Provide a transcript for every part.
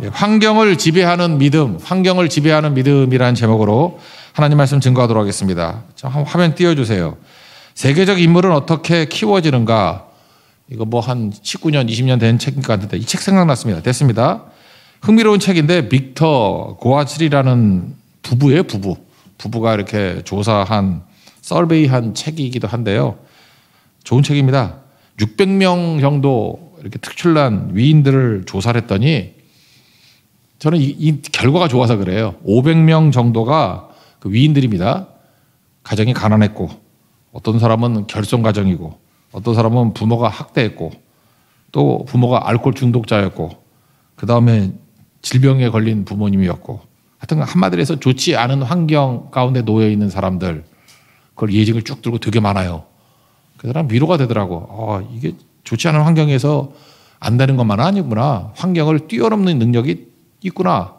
환경을 지배하는 믿음, 환경을 지배하는 믿음이라는 제목으로 하나님 말씀 증거하도록 하겠습니다. 화면 띄워주세요. 세계적 인물은 어떻게 키워지는가? 이거 뭐 한 19년, 20년 된 책인 것 같은데 이 책 생각났습니다. 됐습니다. 흥미로운 책인데 빅터 고아츠리라는 부부예요, 부부. 부부가 이렇게 조사한, 서베이한 책이기도 한데요. 좋은 책입니다. 600명 정도 이렇게 특출난 위인들을 조사를 했더니 저는 이 결과가 좋아서 그래요. 500명 정도가 그 위인들입니다. 가정이 가난했고, 어떤 사람은 결손 가정이고, 어떤 사람은 부모가 학대했고, 또 부모가 알코올 중독자였고, 그 다음에 질병에 걸린 부모님이었고, 하여튼 한마디로 해서 좋지 않은 환경 가운데 놓여 있는 사람들, 그걸 예직을 쭉 들고 되게 많아요. 그 사람 위로가 되더라고. 이게 좋지 않은 환경에서 안 되는 것만은 아니구나. 환경을 뛰어넘는 능력이 있구나.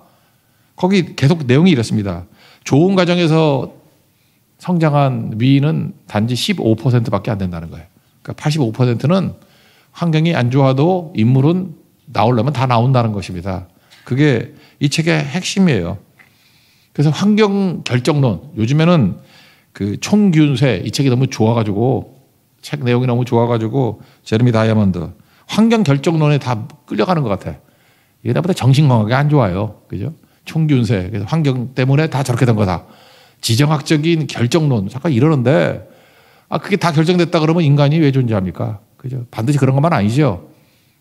거기 계속 내용이 이렇습니다. 좋은 가정에서 성장한 위인은 단지 15%밖에 안 된다는 거예요. 그러니까 85%는 환경이 안 좋아도 인물은 나오려면 다 나온다는 것입니다. 그게 이 책의 핵심이에요. 그래서 환경 결정론, 요즘에는 그 총균세, 이 책이 너무 좋아가지고, 책 내용이 너무 좋아가지고, 제레미 다이아몬드, 환경 결정론에 다 끌려가는 것 같아. 얘네보다 정신건강이 안 좋아요. 그죠? 총균세. 그래서 환경 때문에 다 저렇게 된 거다. 지정학적인 결정론. 잠깐 이러는데, 그게 다 결정됐다 그러면 인간이 왜 존재합니까? 그죠? 반드시 그런 것만 아니죠.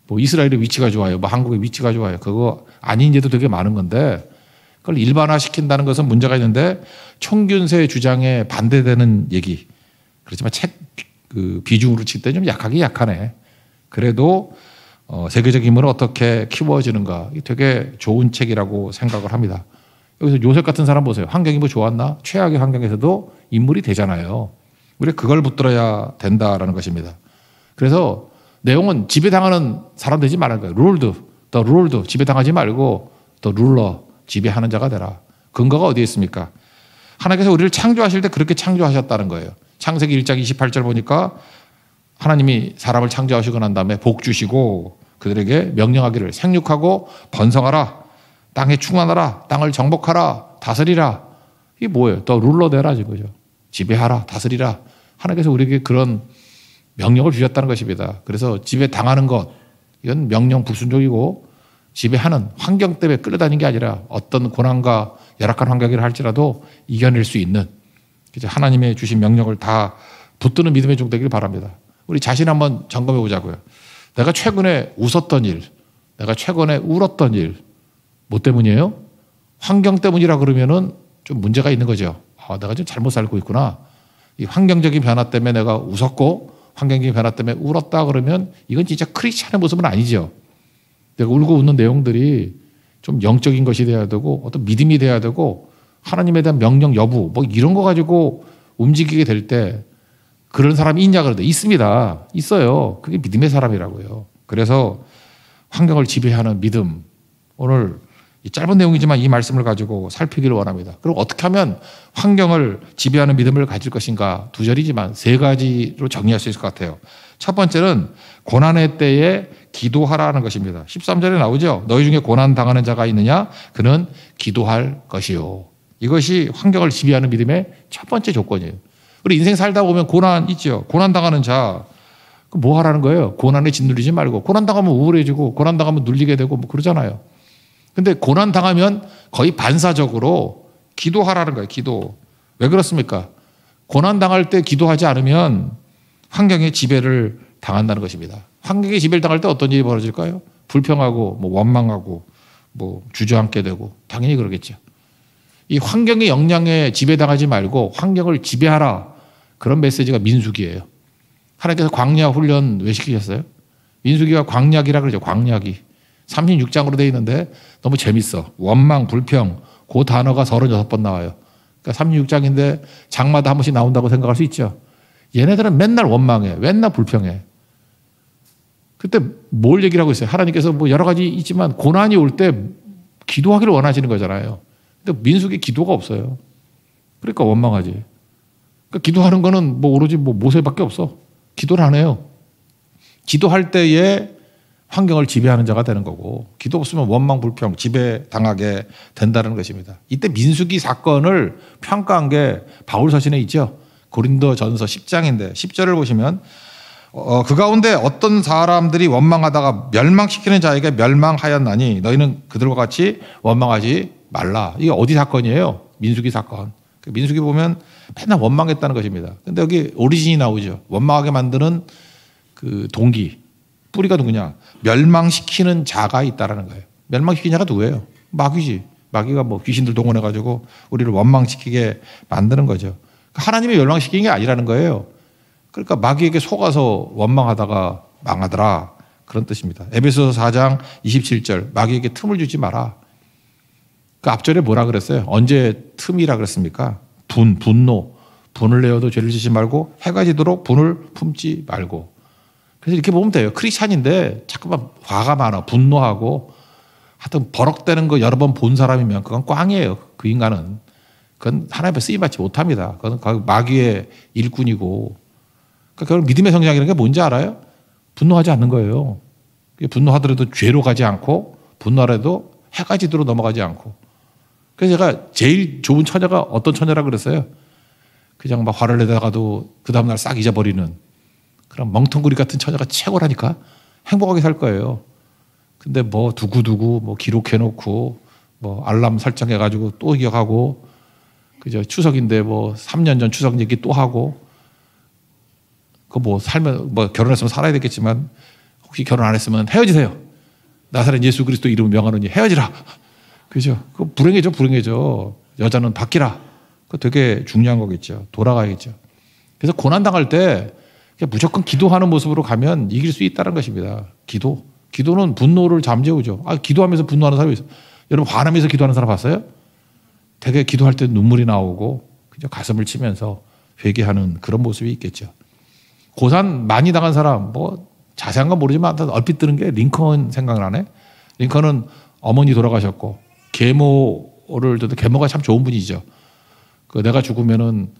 뭐 이스라엘의 위치가 좋아요. 뭐 한국의 위치가 좋아요. 그거 아닌 예도 되게 많은 건데, 그걸 일반화시킨다는 것은 문제가 있는데, 총균세 주장에 반대되는 얘기. 그렇지만 책 그 비중으로 칠 때 좀 약하긴 약하네. 그래도 세계적 인물은 어떻게 키워지는가. 이게 되게 좋은 책이라고 생각을 합니다. 여기서 요셉 같은 사람 보세요. 환경이 뭐 좋았나? 최악의 환경에서도 인물이 되잖아요. 우리가 그걸 붙들어야 된다라는 것입니다. 그래서 내용은 지배당하는 사람 되지 말라는 거예요. 룰드, 지배당하지 말고 더 룰러, 지배하는 자가 되라. 근거가 어디에 있습니까? 하나님께서 우리를 창조하실 때 그렇게 창조하셨다는 거예요. 창세기 1장 28절 보니까 하나님이 사람을 창조하시고 난 다음에 복 주시고 그들에게 명령하기를 생육하고 번성하라, 땅에 충만하라, 땅을 정복하라, 다스리라. 이게 뭐예요? 더 룰러 되라 이거죠. 지배하라, 다스리라. 하나님께서 우리에게 그런 명령을 주셨다는 것입니다. 그래서 지배당하는 것, 이건 명령 불순종이고 지배하는 환경 때문에 끌려다니는 게 아니라 어떤 고난과 열악한 환경이라 할지라도 이겨낼 수 있는 하나님의 주신 명령을 다 붙드는 믿음의 종 되기를 바랍니다. 우리 자신 한번 점검해 보자고요. 내가 최근에 웃었던 일, 내가 최근에 울었던 일, 뭐 때문이에요? 환경 때문이라 그러면은 좀 문제가 있는 거죠. 내가 좀 잘못 살고 있구나. 이 환경적인 변화 때문에 내가 웃었고 환경적인 변화 때문에 울었다 그러면 이건 진짜 크리스찬의 모습은 아니죠. 내가 울고 웃는 내용들이 좀 영적인 것이 돼야 되고 어떤 믿음이 돼야 되고 하나님에 대한 명령 여부 뭐 이런 거 가지고 움직이게 될 때 그런 사람이 있냐 그러는데 있습니다. 있어요. 그게 믿음의 사람이라고요. 그래서 환경을 지배하는 믿음, 오늘 이 짧은 내용이지만 이 말씀을 가지고 살피기를 원합니다. 그리고 어떻게 하면 환경을 지배하는 믿음을 가질 것인가, 두 절이지만 세 가지로 정리할 수 있을 것 같아요. 첫 번째는 고난의 때에 기도하라는 것입니다. 13절에 나오죠. 너희 중에 고난 당하는 자가 있느냐? 그는 기도할 것이요. 이것이 환경을 지배하는 믿음의 첫 번째 조건이에요. 우리 인생 살다 보면 고난 있죠. 고난 당하는 자, 뭐 하라는 거예요? 고난에 짓눌리지 말고. 고난 당하면 우울해지고, 고난 당하면 눌리게 되고, 뭐 그러잖아요. 근데 고난 당하면 거의 반사적으로 기도하라는 거예요. 기도. 왜 그렇습니까? 고난 당할 때 기도하지 않으면 환경의 지배를 당한다는 것입니다. 환경의 지배를 당할 때 어떤 일이 벌어질까요? 불평하고, 뭐 원망하고, 뭐 주저앉게 되고, 당연히 그러겠죠. 이 환경의 영향에 지배당하지 말고 환경을 지배하라. 그런 메시지가 민수기예요. 하나님께서 광야 훈련 왜 시키셨어요? 민수기가 광야기라 그러죠. 광야기. 36장으로 되어 있는데 너무 재밌어. 원망, 불평, 그 단어가 36번 나와요. 그러니까 36장인데 장마다 한 번씩 나온다고 생각할 수 있죠. 얘네들은 맨날 원망해. 맨날 불평해. 그때 뭘 얘기를 하고 있어요? 하나님께서 뭐 여러 가지 있지만 고난이 올 때 기도하기를 원하시는 거잖아요. 근데 민수기 기도가 없어요. 그러니까 원망하지. 그러니까 기도하는 거는 뭐 오로지 뭐 모세밖에 없어. 기도를 안 해요. 기도할 때에 환경을 지배하는 자가 되는 거고 기도 없으면 원망불평 지배당하게 된다는 것입니다. 이때 민수기 사건을 평가한 게 바울 서신에 있죠. 고린도전서 10장인데 10절을 보시면 그 가운데 어떤 사람들이 원망하다가 멸망시키는 자에게 멸망하였나니 너희는 그들과 같이 원망하지 말라. 이게 어디 사건이에요? 민수기 사건. 민수기 보면 맨날 원망했다는 것입니다. 근데 여기 오리진이 나오죠. 원망하게 만드는 그 동기. 뿌리가 누구냐? 멸망시키는 자가 있다라는 거예요. 멸망시키는 자가 누구예요? 마귀지. 마귀가 뭐 귀신들 동원해가지고 우리를 원망시키게 만드는 거죠. 하나님이 멸망시키는 게 아니라는 거예요. 그러니까 마귀에게 속아서 원망하다가 망하더라. 그런 뜻입니다. 에베소서 4장 27절 마귀에게 틈을 주지 마라. 그 앞절에 뭐라 그랬어요? 언제 틈이라 그랬습니까? 분노. 분을 내어도 죄를 짓지 말고 해가 지도록 분을 품지 말고. 그래서 이렇게 보면 돼요. 크리스찬인데 자꾸만 화가 많아. 분노하고 하여튼 버럭대는 거 여러 번 본 사람이면 그건 꽝이에요. 그 인간은. 그건 하나님 앞에 쓰임받지 못합니다. 그건 마귀의 일꾼이고. 그러니까 결국 믿음의 성장이라는 게 뭔지 알아요? 분노하지 않는 거예요. 분노하더라도 죄로 가지 않고 분노하더라도 해가 지도록 넘어가지 않고. 그래서 제가 제일 좋은 처녀가 어떤 처녀라 그랬어요? 그냥 막 화를 내다가도 그 다음날 싹 잊어버리는 그런 멍텅구리 같은 처녀가 최고라니까. 행복하게 살 거예요. 근데 뭐 두고두고 뭐 기록해놓고 뭐 알람 설정해가지고 또 기억하고 그죠. 추석인데 뭐 3년 전 추석 얘기 또 하고 그 뭐 살면 뭐 결혼했으면 살아야 되겠지만 혹시 결혼 안 했으면 헤어지세요. 나사렛 예수 그리스도 이름 명하노니 헤어지라. 그죠. 그 불행해져 불행해져. 여자는 바뀌라. 그거 되게 중요한 거겠죠. 돌아가야겠죠. 그래서 고난 당할 때 무조건 기도하는 모습으로 가면 이길 수 있다는 것입니다. 기도는 분노를 잠재우죠. 기도하면서 분노하는 사람이 있어요. 여러분 화나면서 기도하는 사람 봤어요? 되게 기도할 때 눈물이 나오고 그죠? 가슴을 치면서 회개하는 그런 모습이 있겠죠. 고산 많이 당한 사람 뭐 자세한 건 모르지만 얼핏 드는 게 링컨 생각나네. 링컨은 어머니 돌아가셨고 계모를 듣도 계모가 참 좋은 분이죠. 그 내가 죽으면은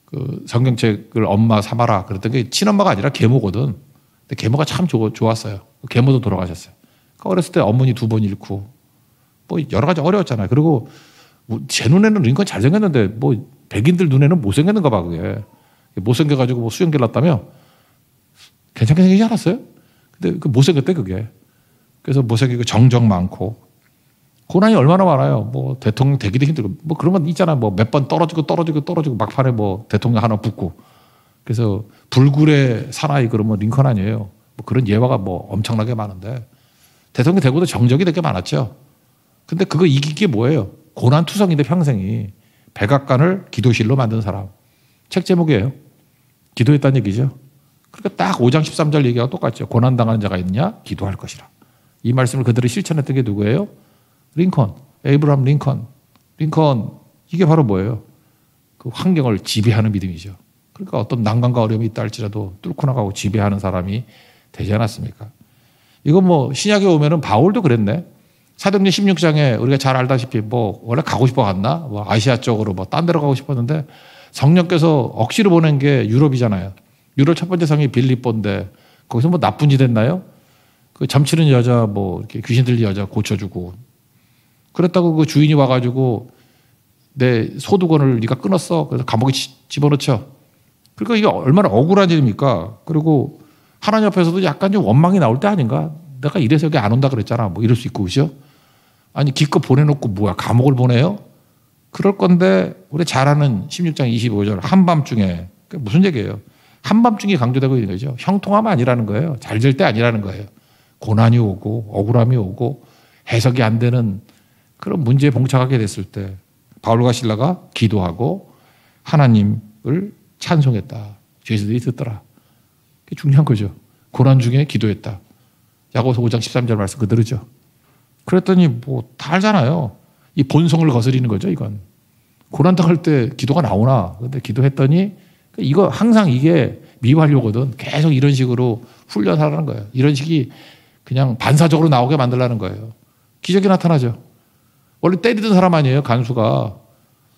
그 성경책을 엄마 삼아라 그랬던 게 친엄마가 아니라 계모거든. 근데 계모가 참 좋았어요. 계모도 돌아가셨어요. 그러니까 어렸을 때 어머니 2번 잃고 뭐 여러 가지 어려웠잖아요. 그리고 제 눈에는 링컨 잘생겼는데 뭐 백인들 눈에는 못생겼는가 봐 그게. 못생겨가지고 뭐 수염 길렀다며 괜찮게 생기지 않았어요? 근데 그 못생겼대 그게. 그래서 못생기고 정적 많고 고난이 얼마나 많아요. 뭐 대통령 되기도 힘들고 뭐 그런 건 있잖아. 뭐 몇 번 떨어지고 막판에 뭐 대통령 하나 붙고. 그래서 불굴의 사나이 그러면 링컨 아니에요. 뭐 그런 예화가 뭐 엄청나게 많은데 대통령 되고도 정적이 되게 많았죠. 근데 그거 이긴 게 뭐예요? 고난투성인데 평생이 백악관을 기도실로 만든 사람. 책 제목이에요. 기도했다는 얘기죠. 그러니까 딱 5장 13절 얘기가 똑같죠. 고난당하는 자가 있냐? 기도할 것이라. 이 말씀을 그들이 실천했던 게 누구예요? 링컨. 에이브라함 링컨. 이게 바로 뭐예요? 그 환경을 지배하는 믿음이죠. 그러니까 어떤 난관과 어려움이 있다 할지라도 뚫고 나가고 지배하는 사람이 되지 않았습니까? 이거 뭐 신약에 오면은 바울도 그랬네. 사도행전 16장에 우리가 잘 알다시피 뭐 원래 가고 싶어 갔나? 뭐 아시아 쪽으로 뭐 딴 데로 가고 싶었는데 성령께서 억지로 보낸 게 유럽이잖아요. 유럽 첫 번째 성이 빌립보인데 거기서 뭐 나쁜 짓 했나요? 그 점치는 여자 뭐 이렇게 귀신 들린 여자 고쳐주고 그랬다고 그 주인이 와가지고 내 소두권을 네가 끊었어. 그래서 감옥에 집어넣죠. 그러니까 이게 얼마나 억울한 일입니까? 그리고 하나님 앞에서도 약간 좀 원망이 나올 때 아닌가? 내가 이래서 여기 안 온다 그랬잖아. 뭐 이럴 수 있고 그죠? 아니 기껏 보내놓고 뭐야 감옥을 보내요? 그럴 건데 우리 잘 아는 16장 25절 한밤중에 무슨 얘기예요? 한밤중에 강조되고 있는 거죠. 형통함 아니라는 거예요. 잘 될 때 아니라는 거예요. 고난이 오고 억울함이 오고 해석이 안 되는 그런 문제에 봉착하게 됐을 때 바울과 실라가 기도하고 하나님을 찬송했다. 죄수들이 듣더라. 그게 중요한 거죠. 고난 중에 기도했다. 야고보서 5장 13절 말씀 그대로죠. 그랬더니 뭐 다 알잖아요. 이 본성을 거스리는 거죠, 이건. 고난 당할 때 기도가 나오나. 근데 기도했더니 이거 항상 이게 미완료거든. 계속 이런 식으로 훈련하라는 거예요. 이런 식이 그냥 반사적으로 나오게 만들라는 거예요. 기적이 나타나죠. 원래 때리던 사람 아니에요, 간수가.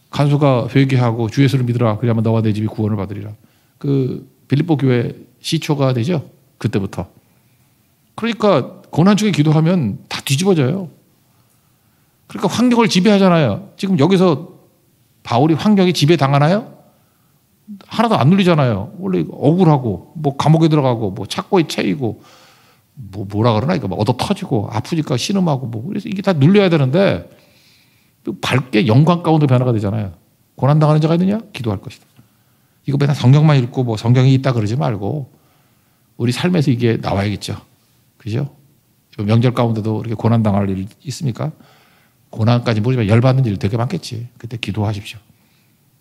간수가 회개하고 주 예수를 믿으라. 그래야만 너와 내 집이 구원을 받으리라. 그 빌립보 교회 시초가 되죠. 그때부터. 그러니까 고난 중에 기도하면 다 뒤집어져요. 그러니까 환경을 지배하잖아요. 지금 여기서 바울이 환경에 지배당하나요? 하나도 안 눌리잖아요. 원래 억울하고 뭐 감옥에 들어가고 뭐 착고에 채이고 뭐라 그러나 이거 얻어 터지고 아프니까 신음하고 뭐 그래서 이게 다 눌려야 되는데 밝게 영광 가운데 변화가 되잖아요. 고난 당하는 자가 있느냐? 기도할 것이다. 이거 맨날 성경만 읽고 뭐 성경이 있다 그러지 말고 우리 삶에서 이게 나와야겠죠. 그죠? 명절 가운데도 이렇게 고난 당할 일 있습니까? 고난까지 모르지만 열받는 일 되게 많겠지. 그때 기도하십시오.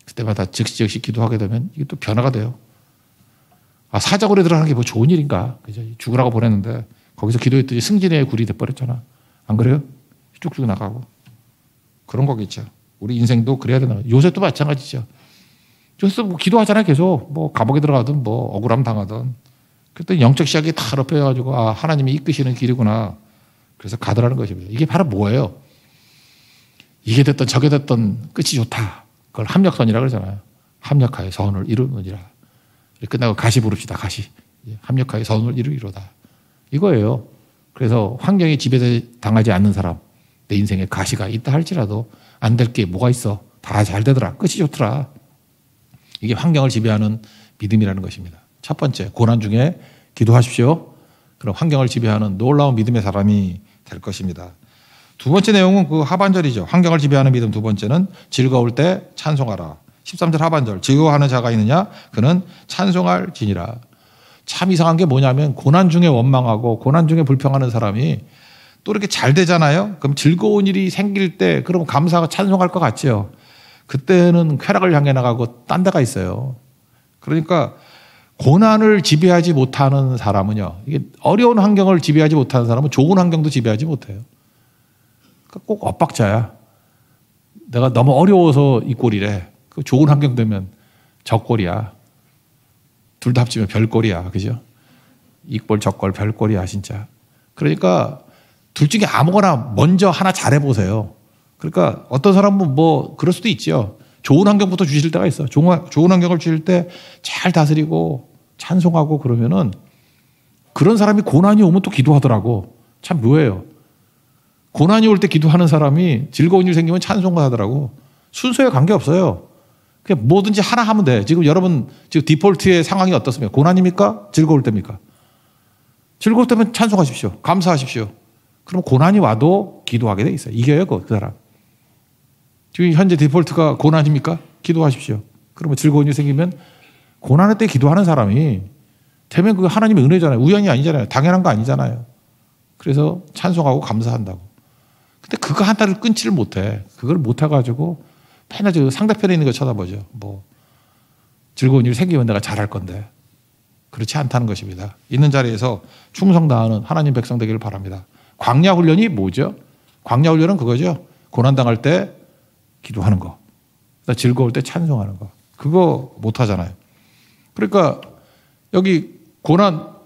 그때마다 즉시 기도하게 되면 이게 또 변화가 돼요. 아, 사자굴에 들어가는 게 뭐 좋은 일인가? 그죠? 죽으라고 보냈는데 거기서 기도했더니 승진의 굴이 돼버렸잖아. 안 그래요? 쭉쭉 나가고. 그런 거겠죠. 우리 인생도 그래야 되나. 요셉도 마찬가지죠. 요셉도 뭐 기도하잖아요. 계속. 뭐 감옥에 들어가든 뭐 억울함 당하든. 그랬더니 영적 시각이 다 넓혀가지고 아, 하나님이 이끄시는 길이구나. 그래서 가더라는 것입니다. 이게 바로 뭐예요? 이게 됐던 저게 됐던 끝이 좋다. 그걸 합력선이라고 그러잖아요. 합력하여 선을 이루느니라. 끝나고 가시 부릅시다. 가시. 합력하여 선을 이루리로다. 이거예요. 그래서 환경에 지배당하지 않는 사람, 내 인생에 가시가 있다 할지라도 안 될 게 뭐가 있어. 다 잘 되더라. 끝이 좋더라. 이게 환경을 지배하는 믿음이라는 것입니다. 첫 번째, 고난 중에 기도하십시오. 그럼 환경을 지배하는 놀라운 믿음의 사람이 될 것입니다. 두 번째 내용은 그 하반절이죠. 환경을 지배하는 믿음 두 번째는 즐거울 때 찬송하라. 13절 하반절. 즐거워하는 자가 있느냐? 그는 찬송할 지니라. 참 이상한 게 뭐냐면 고난 중에 원망하고 고난 중에 불평하는 사람이 또 이렇게 잘 되잖아요. 그럼 즐거운 일이 생길 때 그럼 감사가 찬송할 것 같죠. 그때는 쾌락을 향해 나가고 딴 데가 있어요. 그러니까 고난을 지배하지 못하는 사람은요. 이게 어려운 환경을 지배하지 못하는 사람은 좋은 환경도 지배하지 못해요. 그러니까 꼭 엇박자야. 내가 너무 어려워서 이 꼴이래. 그 좋은 환경 되면 저 꼴이야. 둘 다 합치면 별 꼴이야. 그죠? 이 꼴, 저 꼴, 별 꼴이야, 진짜. 그러니까 둘 중에 아무거나 먼저 하나 잘해보세요. 그러니까 어떤 사람은 뭐 그럴 수도 있죠. 좋은 환경부터 주실 때가 있어. 좋은 환경을 주실 때 잘 다스리고 찬송하고 그러면은 그런 사람이 고난이 오면 또 기도하더라고. 참 묘해요. 고난이 올 때 기도하는 사람이 즐거운 일 생기면 찬송을 하더라고. 순서에 관계없어요. 그냥 뭐든지 하나 하면 돼. 지금 여러분 지금 디폴트의 상황이 어떻습니까? 고난입니까? 즐거울 때입니까? 즐거울 때면 찬송하십시오. 감사하십시오. 그럼 고난이 와도 기도하게 돼 있어요. 이겨요, 그 사람. 지금 현재 디폴트가 고난입니까? 기도하십시오. 그러면 즐거운 일 생기면 고난할 때 기도하는 사람이 되면 그거 하나님의 은혜잖아요. 우연이 아니잖아요. 당연한 거 아니잖아요. 그래서 찬송하고 감사한다고. 근데 그거 하나를 끊지를 못해. 그걸 못해가지고 맨날 저 상대편에 있는 거 쳐다보죠. 뭐 즐거운 일 생기면 내가 잘할 건데. 그렇지 않다는 것입니다. 있는 자리에서 충성 다하는 하나님 백성 되기를 바랍니다. 광야 훈련이 뭐죠? 광야 훈련은 그거죠. 고난당할 때 기도하는 거. 즐거울 때 찬송하는 거. 그거 못하잖아요. 그러니까 여기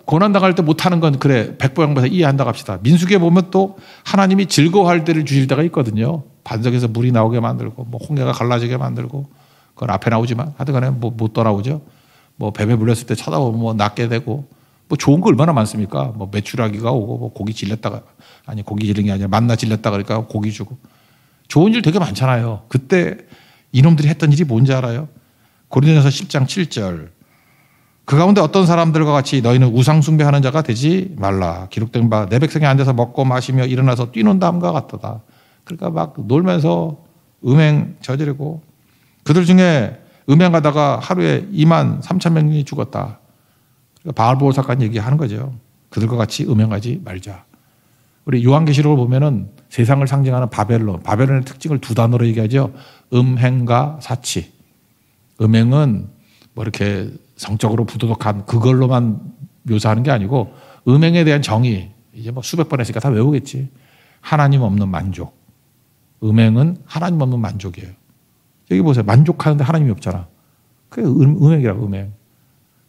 고난당할 때 못하는 건 그래. 백보양보에서 이해한다고 합시다. 민수기에 보면 또 하나님이 즐거워할 때를 주실 때가 있거든요. 반석에서 물이 나오게 만들고 뭐 홍해가 갈라지게 만들고 그건 앞에 나오지만 하여튼간에 뭐 못 떠나오죠. 뭐 뱀에 물렸을 때 쳐다보면 뭐 낫게 되고 뭐 좋은 거 얼마나 많습니까? 뭐 메추라기가 오고 뭐 고기 질렸다가 아니 고기 지른 게 아니라 만나 질렸다 그러니까 고기 주고 좋은 일 되게 많잖아요. 그때 이놈들이 했던 일이 뭔지 알아요? 고린도전서 10장 7절 그 가운데 어떤 사람들과 같이 너희는 우상 숭배하는 자가 되지 말라. 기록된 바 내 백성이 앉아서 먹고 마시며 일어나서 뛰는 다음과 같도다. 그러니까 막 놀면서 음행 저지르고 그들 중에 음행하다가 하루에 2만 3천 명이 죽었다. 그러니까 바알보올 사건 얘기하는 거죠. 그들과 같이 음행하지 말자. 우리 요한계시록을 보면은 세상을 상징하는 바벨론의 특징을 두 단어로 얘기하죠. 음행과 사치. 음행은 뭐 이렇게 성적으로 부도덕한 그걸로만 묘사하는 게 아니고 음행에 대한 정의 이제 뭐 수백 번 했으니까 다 외우겠지. 하나님 없는 만족. 음행은 하나님 없는 만족이에요. 여기 보세요. 만족하는데 하나님이 없잖아. 그게 음행이라고 음행.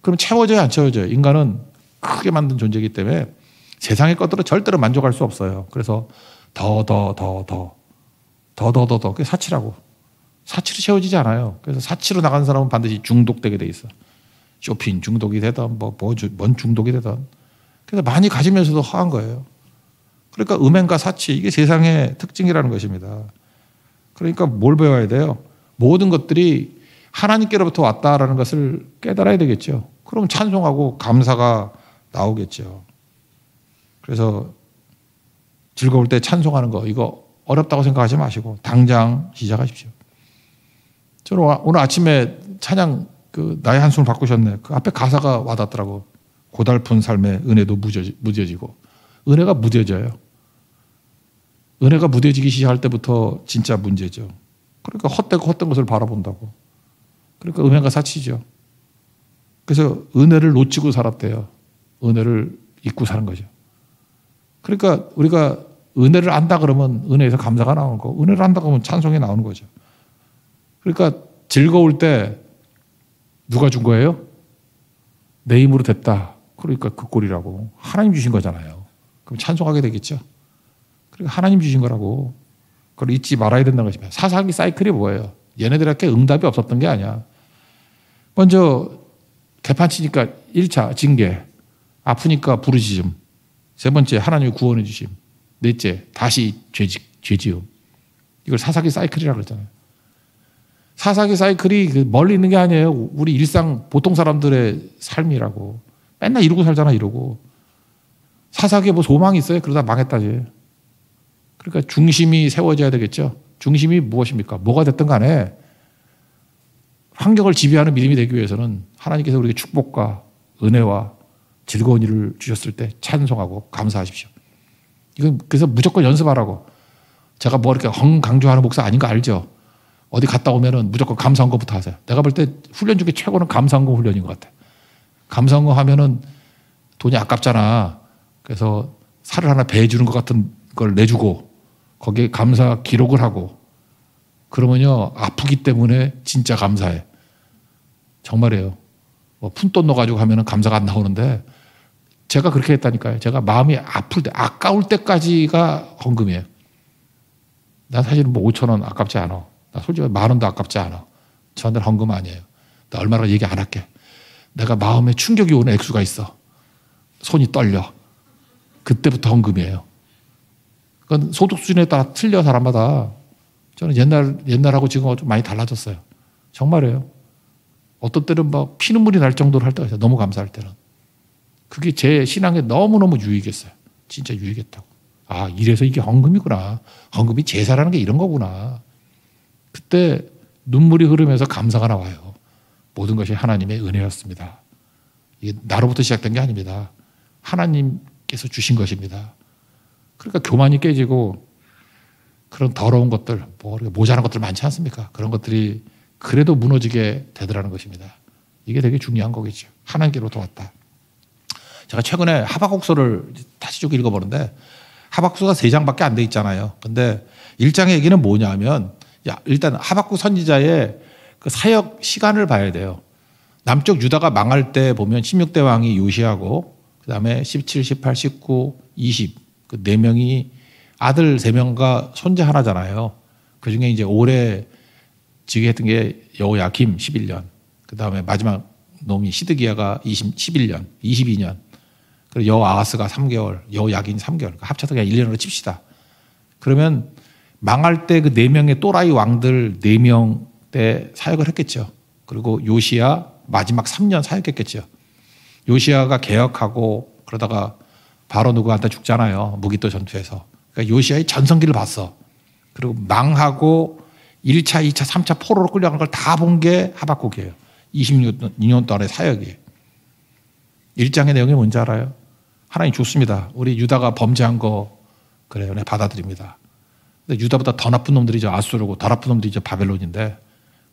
그럼 채워져야 안 채워져요. 인간은 크게 만든 존재이기 때문에 세상의 것들은 절대로 만족할 수 없어요. 그래서 더. 그게 사치라고. 사치로 채워지지 않아요. 그래서 사치로 나간 사람은 반드시 중독되게 돼 있어. 쇼핑 중독이 되든 뭔 중독이 되든 그래서 많이 가지면서도 허한 거예요. 그러니까 음행과 사치, 이게 세상의 특징이라는 것입니다. 그러니까 뭘 배워야 돼요? 모든 것들이 하나님께로부터 왔다라는 것을 깨달아야 되겠죠. 그럼 찬송하고 감사가 나오겠죠. 그래서 즐거울 때 찬송하는 거, 이거 어렵다고 생각하지 마시고 당장 시작하십시오. 저는 오늘 아침에 찬양 나의 한숨을 바꾸셨네. 그 앞에 가사가 와닿더라고. 고달픈 삶의 은혜도 무뎌지고. 은혜가 무뎌져요. 은혜가 무뎌지기 시작할 때부터 진짜 문제죠. 그러니까 헛된 것을 바라본다고. 그러니까 음행과 사치죠. 그래서 은혜를 놓치고 살았대요. 은혜를 잊고 사는 거죠. 그러니까 우리가 은혜를 안다 그러면 은혜에서 감사가 나오는 거고, 은혜를 안다 그러면 찬송이 나오는 거죠. 그러니까 즐거울 때 누가 준 거예요? 내 힘으로 됐다. 그러니까 그 꼴이라고. 하나님 주신 거잖아요. 그럼 찬송하게 되겠죠. 그러니까 하나님 주신 거라고. 그걸 잊지 말아야 된다는 것입니다. 사사기 사이클이 뭐예요? 얘네들에게 응답이 없었던 게 아니야. 먼저 개판치니까 1차 징계, 아프니까 부르짖음, 세 번째 하나님이 구원해 주심, 넷째 다시 죄지음. 이걸 사사기 사이클이라고 그러잖아요. 사사기 사이클이 멀리 있는 게 아니에요. 우리 일상 보통 사람들의 삶이라고. 맨날 이러고 살잖아, 이러고. 사사기에 뭐 소망이 있어요? 그러다 망했다지. 그러니까 중심이 세워져야 되겠죠. 중심이 무엇입니까? 뭐가 됐든 간에 환경을 지배하는 믿음이 되기 위해서는 하나님께서 우리에게 축복과 은혜와 즐거운 일을 주셨을 때 찬송하고 감사하십시오. 이건 그래서 무조건 연습하라고. 제가 뭐 이렇게 강조하는 목사 아닌 거 알죠? 어디 갔다 오면은 무조건 감사헌금부터 하세요. 내가 볼 때 훈련 중에 최고는 감사헌금 훈련인 것 같아. 감사헌금 하면은 돈이 아깝잖아. 그래서 살을 하나 배해주는 것 같은 걸 내주고 거기에 감사 기록을 하고 그러면요 아프기 때문에 진짜 감사해. 정말이에요. 뭐 푼돈 넣어가지고 하면은 감사가 안 나오는데 제가 그렇게 했다니까요. 제가 마음이 아플 때 아까울 때까지가 헌금이에요. 나 사실 뭐 5천 원 아깝지 않아. 나 솔직히 10,000원도 아깝지 않아. 저한테는 헌금 아니에요. 나 얼마나 얘기 안 할게. 내가 마음에 충격이 오는 액수가 있어. 손이 떨려. 그때부터 헌금이에요. 그건 소득 수준에 따라 틀려 사람마다. 저는 옛날하고 지금 좀 많이 달라졌어요. 정말이에요. 어떤 때는 막 피눈물이 날 정도로 할 때가 있어요. 너무 감사할 때는. 그게 제 신앙에 너무너무 유익했어요. 진짜 유익했다고. 아, 이래서 이게 헌금이구나. 헌금이 제사라는 게 이런 거구나. 그때 눈물이 흐르면서 감사가 나와요. 모든 것이 하나님의 은혜였습니다. 이게 나로부터 시작된 게 아닙니다. 하나님께서 주신 것입니다. 그러니까 교만이 깨지고 그런 더러운 것들, 뭐 모자란 것들 많지 않습니까? 그런 것들이 그래도 무너지게 되더라는 것입니다. 이게 되게 중요한 거겠죠. 하나님께로부터 왔다. 제가 최근에 하박국서를 다시 쭉 읽어보는데 하박국서가 3장밖에 안 돼 있잖아요. 근데 1장의 얘기는 뭐냐면 일단 하박국 선지자의 그 사역 시간을 봐야 돼요. 남쪽 유다가 망할 때 보면 16대 왕이 요시하고 그다음에 17, 18, 19, 20 그 4명이 아들 3명과 손자 하나잖아요. 그중에 이제 오래 즉위했던 게 여호야김 11년. 그다음에 마지막 놈이 시드기야가 11년, 22년. 그리고 여호아하스가 3개월, 여호야긴 3개월. 합쳐서 그냥 1년으로 칩시다. 그러면 망할 때 그 4명의 또라이 왕들 4명 때 사역을 했겠죠. 그리고 요시야 마지막 3년 사역했겠죠. 요시야가 개혁하고 그러다가 바로 누구한테 죽잖아요. 무기토 전투에서. 그러니까 요시야의 전성기를 봤어. 그리고 망하고 1차, 2차, 3차 포로로 끌려가는 걸 다 본 게 하박국이에요. 26년 동안의 사역이에요. 1장의 내용이 뭔지 알아요? 하나님 좋습니다. 우리 유다가 범죄한 거 그래요. 네, 받아들입니다. 근데 유다보다 더 나쁜 놈들이 죠 아수르고 더 나쁜 놈들이 죠 바벨론인데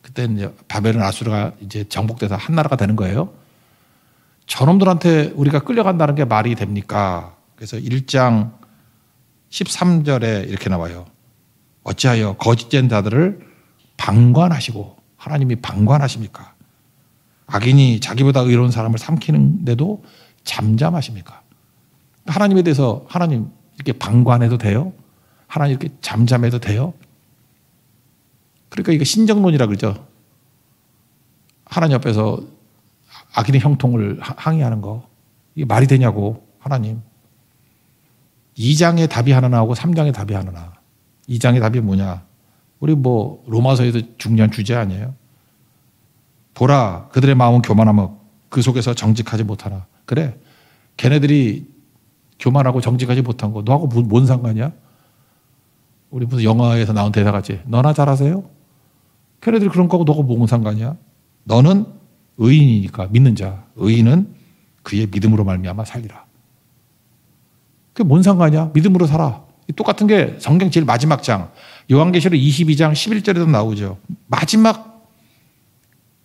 그때 이제 바벨론 아수르가 이제 정복돼서 한 나라가 되는 거예요. 저놈들한테 우리가 끌려간다는 게 말이 됩니까? 그래서 1장 13절에 이렇게 나와요. 어찌하여 거짓된 자들을 방관하시고 하나님이 방관하십니까? 악인이 자기보다 의로운 사람을 삼키는데도 잠잠하십니까? 하나님에 대해서 하나님 이렇게 방관해도 돼요? 하나님 이렇게 잠잠해도 돼요? 그러니까 이게 신정론이라 그러죠. 하나님 앞에서 악인의 형통을 항의하는 거. 이게 말이 되냐고. 하나님. 2장의 답이 하나 나오고 3장의 답이 하나 나와. 2장의 답이 뭐냐? 우리 뭐 로마서에도 중요한 주제 아니에요? 보라, 그들의 마음은 교만하며 그 속에서 정직하지 못하나. 그래, 걔네들이 교만하고 정직하지 못한 거 너하고 뭔 상관이야? 우리 무슨 영화에서 나온 대사같이 너나 잘하세요? 걔네들이 그런 거하고 너가 뭔 상관이야? 너는 의인이니까, 믿는 자, 의인은 그의 믿음으로 말미암아 살리라. 그게 뭔 상관이야? 믿음으로 살아. 똑같은 게 성경 제일 마지막 장, 요한계시록 22장 11절에도 나오죠. 마지막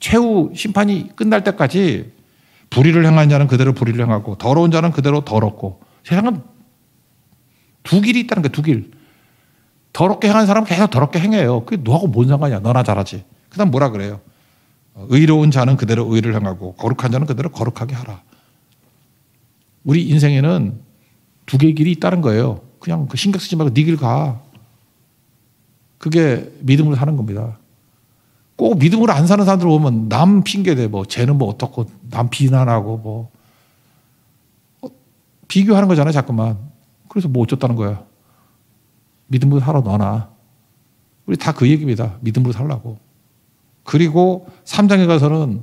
최후 심판이 끝날 때까지 불의를 행한 자는 그대로 불의를 행하고 더러운 자는 그대로 더럽고. 세상은 두 길이 있다는 거야, 두 길. 더럽게 행한 사람은 계속 더럽게 행해요. 그게 너하고 뭔 상관이야? 너나 잘하지. 그 다음 뭐라 그래요? 의로운 자는 그대로 의를 행하고 거룩한 자는 그대로 거룩하게 하라. 우리 인생에는 두 개의 길이 있다는 거예요. 그냥 그 신경 쓰지 말고 네 길 가. 그게 믿음으로 사는 겁니다. 꼭 믿음으로 안 사는 사람들 보면 남 핑계대, 뭐 쟤는 뭐 어떻고 남 비난하고 뭐 비교하는 거잖아요, 자꾸만. 그래서 뭐 어쩌다는 거야. 믿음으로 살아 너나. 우리 다 그 얘기입니다. 믿음으로 살라고. 그리고 3장에 가서는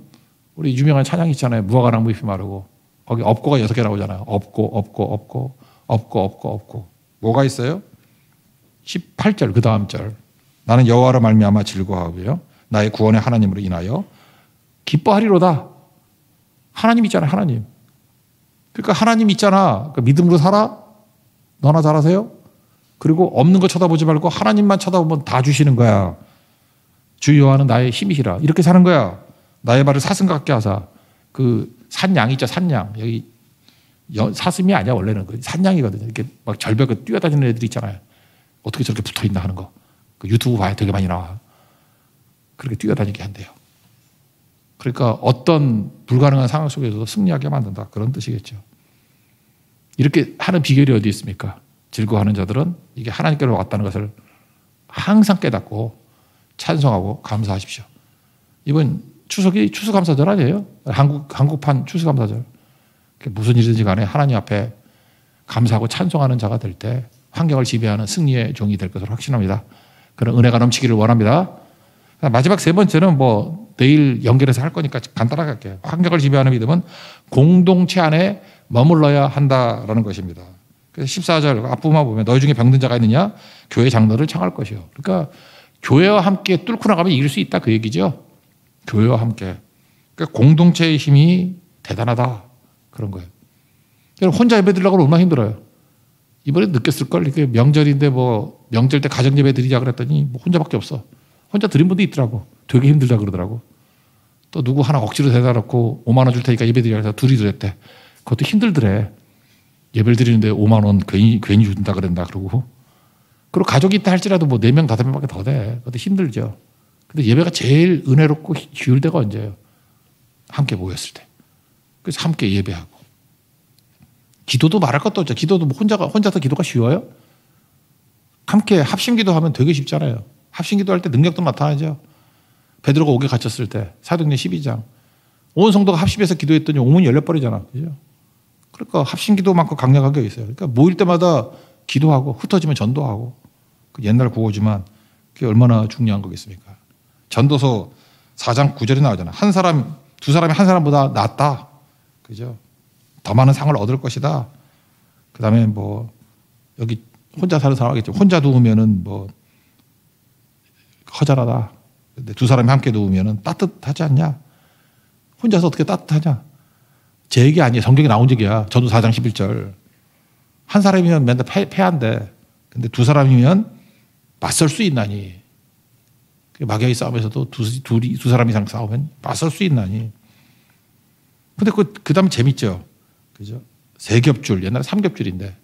우리 유명한 찬양 있잖아요. 무화과나무 잎이 마르고. 거기 업고가 6개 나오잖아요. 업고. 뭐가 있어요? 18절 그 다음 절. 나는 여호와로 말미암아 즐거워하고요. 나의 구원의 하나님으로 인하여 기뻐하리로다. 하나님 있잖아요. 하나님. 그러니까 하나님 있잖아. 그러니까 믿음으로 살아. 너나 잘하세요. 그리고 없는 거 쳐다보지 말고 하나님만 쳐다보면 다 주시는 거야. 주 여호와는 나의 힘이시라. 이렇게 사는 거야. 나의 발을 사슴 같게 하사. 그 산양 있죠. 산양. 여기 사슴이 아니야 원래는. 산양이거든요. 이렇게 막 절벽에 뛰어다니는 애들 있잖아요. 어떻게 저렇게 붙어있나 하는 거. 그 유튜브 봐야 되게 많이 나와. 그렇게 뛰어다니게 한대요. 그러니까 어떤 불가능한 상황 속에서도 승리하게 만든다. 그런 뜻이겠죠. 이렇게 하는 비결이 어디 있습니까? 즐거워하는 자들은 이게 하나님께로 왔다는 것을 항상 깨닫고 찬송하고 감사하십시오. 이번 추석이 추수감사절 아니에요? 한국판 추수감사절. 무슨 일이든지 간에 하나님 앞에 감사하고 찬송하는 자가 될 때 환경을 지배하는 승리의 종이 될 것으로 확신합니다. 그런 은혜가 넘치기를 원합니다. 마지막 세 번째는 뭐 내일 연결해서 할 거니까 간단하게 할게요. 환경을 지배하는 믿음은 공동체 안에 머물러야 한다라는 것입니다. 그래서 14절 앞부분만 보면 너희 중에 병든 자가 있느냐? 교회 장로를 청할 것이요. 그러니까 교회와 함께 뚫고 나가면 이길 수 있다 그 얘기죠. 교회와 함께. 그러니까 공동체의 힘이 대단하다. 그런 거예요. 혼자 예배 드리려고 얼마나 힘들어요. 이번에 느꼈을걸. 이게 명절인데 뭐 명절 때 가정 예배 드리자 그랬더니 뭐 혼자밖에 없어. 혼자 드린 분도 있더라고. 되게 힘들다 그러더라고. 또 누구 하나 억지로 대다 놓고 5만 원 줄 테니까 예배 드리자 해서 둘이 드렸대. 그것도 힘들더래. 예배를 드리는데 5만 원 괜히 준다 그랬나 그러고. 그리고 가족이 있다 할지라도 뭐 4명, 5명밖에 더 돼. 그것도 힘들죠. 근데 예배가 제일 은혜롭고 쉬울 때가 언제예요? 함께 모였을 때. 그래서 함께 예배하고. 기도도 말할 것도 없죠. 기도도 뭐 혼자서 기도가 쉬워요? 함께 합심기도하면 되게 쉽잖아요. 합심기도할 때 능력도 나타나죠. 베드로가 옥에 갇혔을 때 사도행전 12장 온 성도가 합심해서 기도했더니 옥문이 열려버리잖아. 그죠? 그러니까 합심기도만큼 강력한 게 있어요. 그러니까 모일 때마다 기도하고 흩어지면 전도하고. 옛날 구호지만 그게 얼마나 중요한 거겠습니까? 전도서 4장 9절에 나오잖아. 두 사람이 한 사람보다 낫다. 그죠? 더 많은 상을 얻을 것이다. 그 다음에 뭐 여기 혼자 사는 사람 하겠죠. 혼자 누우면은 뭐 허전하다. 근데 두 사람이 함께 누우면은 따뜻하지 않냐? 혼자서 어떻게 따뜻하냐? 제 얘기 아니에요. 성경에 나온 얘기야. 전도 4장 11절. 한 사람이면 맨날 패한데, 근데 두 사람이면 맞설 수 있나니. 마귀의 싸움에서도 두 사람 이상 싸우면 맞설 수 있나니. 근데 그 다음에 재밌죠. 그죠? 세겹줄. 옛날에 삼겹줄인데.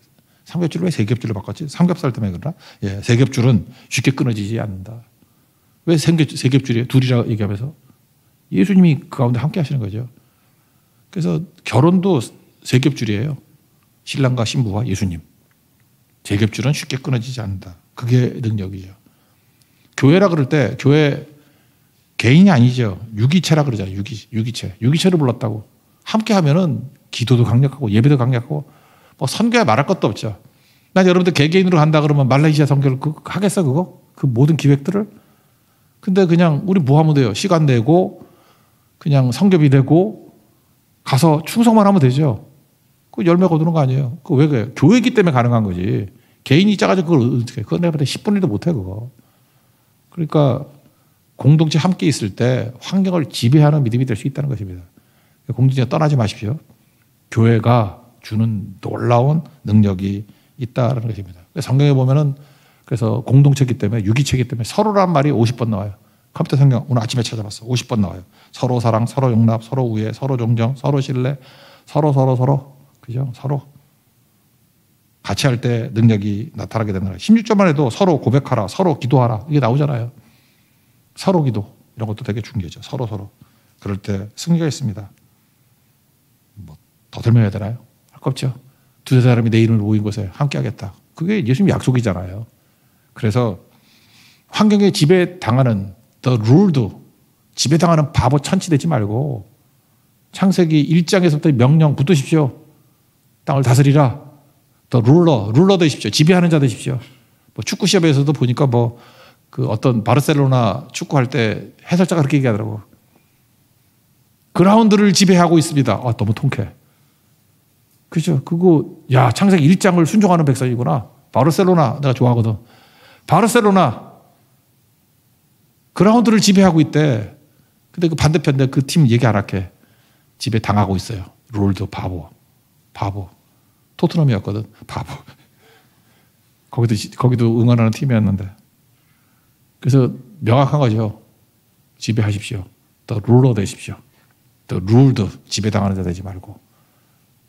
삼겹줄을 왜 세겹줄로 바꿨지? 삼겹살 때문에 그러나? 예, 세겹줄은 쉽게 끊어지지 않는다. 왜 세겹줄이에요? 둘이라 얘기하면서. 예수님이 그 가운데 함께 하시는 거죠. 그래서 결혼도 세겹줄이에요. 신랑과 신부와 예수님. 세겹줄은 쉽게 끊어지지 않는다. 그게 능력이죠. 교회라 그럴 때 교회 개인이 아니죠. 유기체라 그러잖아요. 유기체. 유기체를 불렀다고. 함께 하면은 기도도 강력하고 예배도 강력하고 뭐 선교에 말할 것도 없죠. 난 여러분들 개개인으로 간다 그러면 말레이시아 선교를 하겠어 그거? 그 모든 기획들을? 근데 그냥 우리 뭐 하면 돼요? 시간 내고 그냥 선교비 내고 가서 충성만 하면 되죠. 그 열매 거두는 거 아니에요. 그 왜 그래요? 교회이기 때문에 가능한 거지. 개인이 짜가지고 그걸 어떻게 해? 그건 내가 볼 때 10분 1도 못 해 그거. 그러니까 공동체 함께 있을 때 환경을 지배하는 믿음이 될 수 있다는 것입니다. 공동체 떠나지 마십시오. 교회가 주는 놀라운 능력이 있다는 것입니다. 성경에 보면은 그래서 공동체이기 때문에 유기체이기 때문에 서로란 말이 50번 나와요. 컴퓨터 성경 오늘 아침에 찾아봤어. 50번 나와요. 서로 사랑, 서로 용납, 서로 우애, 서로 존경, 서로 신뢰, 서로 그죠? 서로 같이 할 때 능력이 나타나게 된다. 16절만 해도 서로 고백하라, 서로 기도하라 이게 나오잖아요. 서로 기도 이런 것도 되게 중요하죠. 서로 그럴 때 승리가 있습니다. 뭐 더 설명해야 되나요? 할 거 없죠. 두세 사람이 내 이름을 모인 곳에 함께하겠다. 그게 예수님 약속이잖아요. 그래서 환경에 지배당하는 the rule도 지배당하는 바보 천치 되지 말고 창세기 1장에서부터 명령 붙드십시오. 땅을 다스리라. the 룰러 되십시오. 지배하는 자 되십시오. 뭐 축구 시합에서도 보니까 뭐 그 어떤 바르셀로나 축구할 때 해설자가 그렇게 얘기하더라고. 그라운드를 지배하고 있습니다. 아, 너무 통쾌해. 그죠? 그거, 야, 창세기 1장을 순종하는 백성이구나. 바르셀로나, 내가 좋아하거든. 바르셀로나, 그라운드를 지배하고 있대. 근데 그 반대편에 그 팀 얘기 안 할게. 지배 당하고 있어요. 롤도 바보. 토트넘이었거든. 바보. 거기도 응원하는 팀이었는데. 그래서 명확한 거죠. 지배하십시오. 더 룰러 되십시오. 더 룰도 지배당하는 자 되지 말고.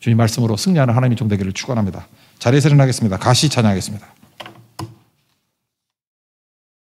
주님 말씀으로 승리하는 하나님의 종 되기를 축원합니다. 자리에서 일어나겠습니다. 가시 찬양하겠습니다.